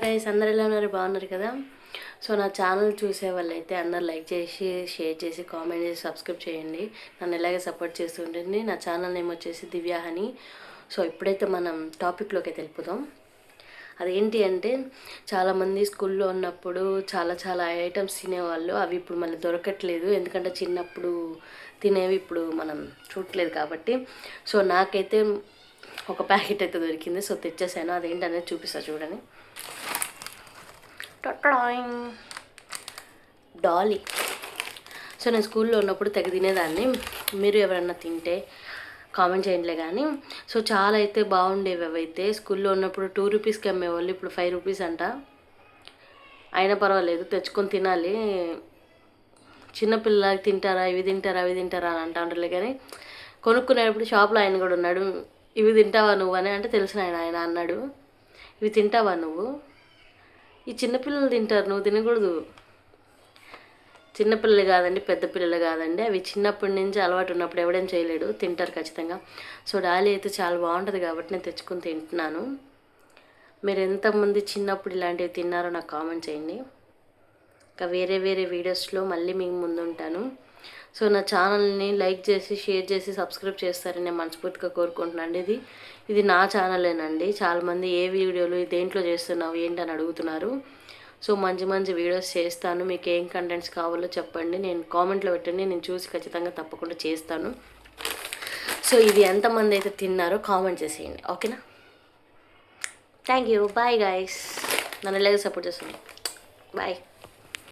Guys అందరు ఎలా ఉన్నారు? బాగున్నారు కదా? సో నా ఛానల్ చూసే వాళ్ళైతే అందరు లైక్ చేసి, షేర్ చేసి, కామెంట్ చేసి, సబ్స్క్రైబ్ చేయండి. నన్ను ఎలాగే సపోర్ట్ చేస్తూ ఉంటుంది. నా ఛానల్ నేమ్ వచ్చేసి దివ్యాహని. సో ఇప్పుడైతే మనం టాపిక్లోకి వెళ్ళిపోదాం. అదేంటి అంటే, చాలామంది స్కూల్లో ఉన్నప్పుడు చాలా చాలా ఐటమ్స్ తినేవాళ్ళు. అవి ఇప్పుడు మళ్ళీ దొరకట్లేదు, ఎందుకంటే చిన్నప్పుడు తినేవి ఇప్పుడు మనం చూడట్లేదు కాబట్టి. సో నాకైతే ఒక ప్యాకెట్ అయితే దొరికింది. సో తెచ్చేసాను. అదేంటనేది చూపిస్తా చూడండి. డాలీ. సో నేను స్కూల్లో ఉన్నప్పుడు తెగ తినేదాన్ని. మీరు ఎవరన్నా తింటే కామెంట్ చేయండిలే కానీ. సో చాలా అయితే బాగుండేవి అవైతే. స్కూల్లో ఉన్నప్పుడు 2 రూపీస్కి అమ్మేవాళ్ళు, ఇప్పుడు 5 రూపీస్ అంట. అయినా పర్వాలేదు, తెచ్చుకొని తినాలి. చిన్నపిల్లలకి తింటారా, ఇవి తింటారా, అవి తింటారా అని అంటాంటారులే కానీ, కొనుక్కునేటప్పుడు షాప్లో ఆయన కూడా ఉన్నాడు. ఇవి తింటావా నువ్వు అని అంటే తెలిసిన ఆయన అన్నాడు, ఇవి తింటావా నువ్వు, ఈ చిన్నపిల్లలు తింటారు, నువ్వు తినకూడదు. చిన్నపిల్లలు కాదండి, పెద్ద పిల్లలు కాదండి, అవి చిన్నప్పటి నుంచి అలవాటు ఉన్నప్పుడు ఎవడేం చేయలేడు, తింటారు ఖచ్చితంగా. సో డాలీ అయితే చాలా బాగుంటుంది కాబట్టి నేను తెచ్చుకొని తింటున్నాను. మీరు ఎంతమంది చిన్నప్పుడు ఇలాంటివి తిన్నారో నాకు కామెంట్ చేయండి. ఇంకా వేరే వేరే వీడియోస్లో మళ్ళీ మీకు ముందు ఉంటాను. సో నా ఛానల్ని లైక్ చేసి, షేర్ చేసి, సబ్స్క్రైబ్ చేస్తారని నేను మనస్ఫూర్తిగా కోరుకుంటున్నాను. ఇది నా ఛానలేనండి. చాలామంది ఏ వీడియోలు దేంట్లో చేస్తున్నావు ఏంటని అడుగుతున్నారు. సో మంచి మంచి వీడియోస్ చేస్తాను. మీకు ఏం కంటెంట్స్ కావాలో చెప్పండి, నేను కామెంట్లో పెట్టండి, నేను చూసి ఖచ్చితంగా తప్పకుండా చేస్తాను. సో ఇది ఎంతమంది అయితే తిన్నారో కామెంట్ చేసేయండి, ఓకేనా? Thank you. Bye guys. నన్ను ఇలాగే సపోర్ట్ చేస్తుంది. బాయ్.